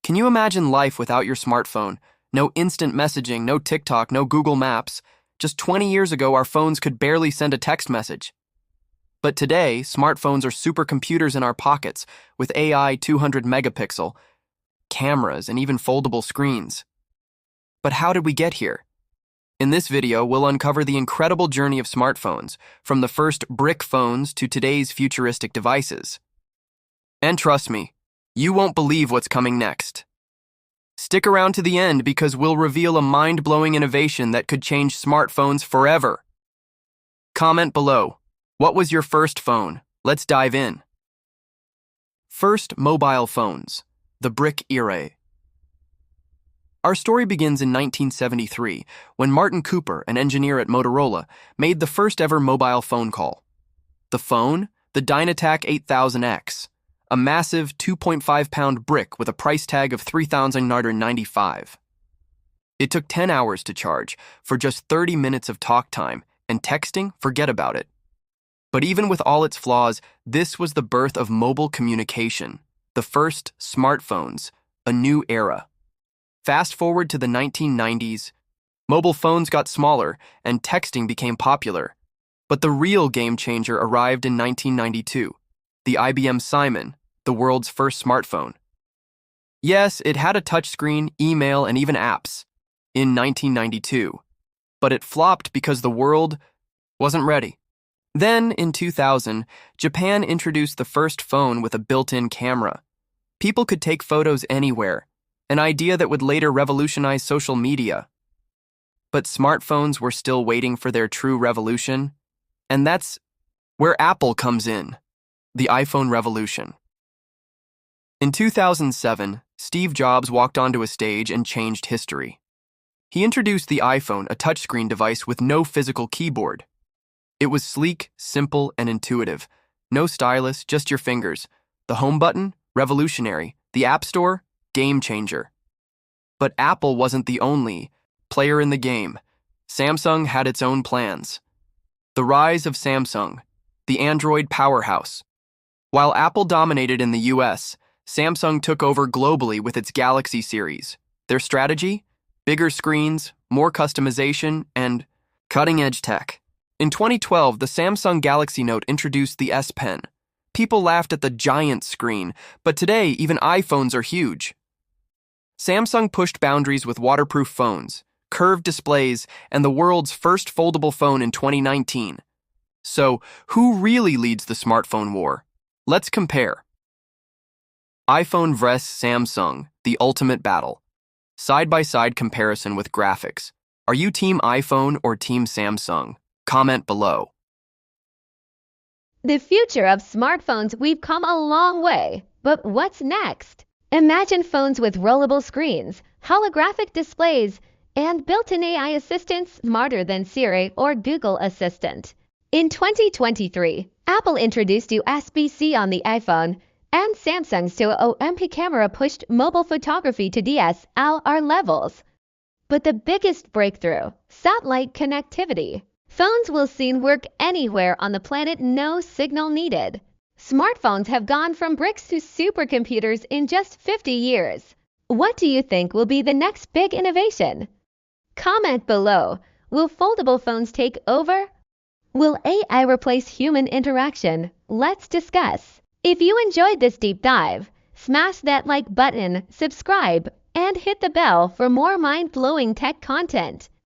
Can you imagine life without your smartphone? No instant messaging, no TikTok, no Google Maps. Just 20 years ago, our phones could barely send a text message. But today, smartphones are supercomputers in our pockets, with AI 200 megapixel, cameras, and even foldable screens. But how did we get here? In this video, we'll uncover the incredible journey of smartphones, from the first brick phones to today's futuristic devices. And trust me, you won't believe what's coming next. Stick around to the end because we'll reveal a mind-blowing innovation that could change smartphones forever. Comment below. What was your first phone? Let's dive in. First mobile phones, the brick era. Our story begins in 1973 when Martin Cooper, an engineer at Motorola, made the first ever mobile phone call. The phone? The Dynatac 8000X, a massive 2.5-pound brick with a price tag of $3,995. It took 10 hours to charge for just 30 minutes of talk time, and texting, forget about it. But even with all its flaws, this was the birth of mobile communication, the first smartphones, a new era. Fast forward to the 1990s, mobile phones got smaller and texting became popular. But the real game changer arrived in 1992, the IBM Simon, the world's first smartphone. Yes, it had a touchscreen, email, and even apps in 1992, but it flopped because the world wasn't ready. Then, in 2000, Japan introduced the first phone with a built-in camera. People could take photos anywhere, an idea that would later revolutionize social media. But smartphones were still waiting for their true revolution, and that's where Apple comes in, the iPhone revolution. In 2007, Steve Jobs walked onto a stage and changed history. He introduced the iPhone, a touchscreen device with no physical keyboard. It was sleek, simple, and intuitive. No stylus, just your fingers. The home button? Revolutionary. The App Store? Game changer. But Apple wasn't the only player in the game. Samsung had its own plans. The rise of Samsung, the Android powerhouse. While Apple dominated in the US, Samsung took over globally with its Galaxy series. Their strategy? Bigger screens, more customization, and cutting-edge tech. In 2012, the Samsung Galaxy Note introduced the S Pen. People laughed at the giant screen, but today even iPhones are huge. Samsung pushed boundaries with waterproof phones, curved displays, and the world's first foldable phone in 2019. So, who really leads the smartphone war? Let's compare. iPhone vs. Samsung, the ultimate battle. Side-by-side comparison with graphics. Are you Team iPhone or Team Samsung? Comment below. The future of smartphones, we've come a long way, but what's next? Imagine phones with rollable screens, holographic displays, and built-in AI assistants smarter than Siri or Google Assistant. In 2023, Apple introduced USB-C on the iPhone, and Samsung's OMP camera pushed mobile photography to DSLR levels. But the biggest breakthrough, satellite connectivity. Phones will soon work anywhere on the planet, no signal needed. Smartphones have gone from bricks to supercomputers in just 50 years. What do you think will be the next big innovation? Comment below. Will foldable phones take over? Will AI replace human interaction? Let's discuss. If you enjoyed this deep dive, smash that like button, subscribe, and hit the bell for more mind-blowing tech content.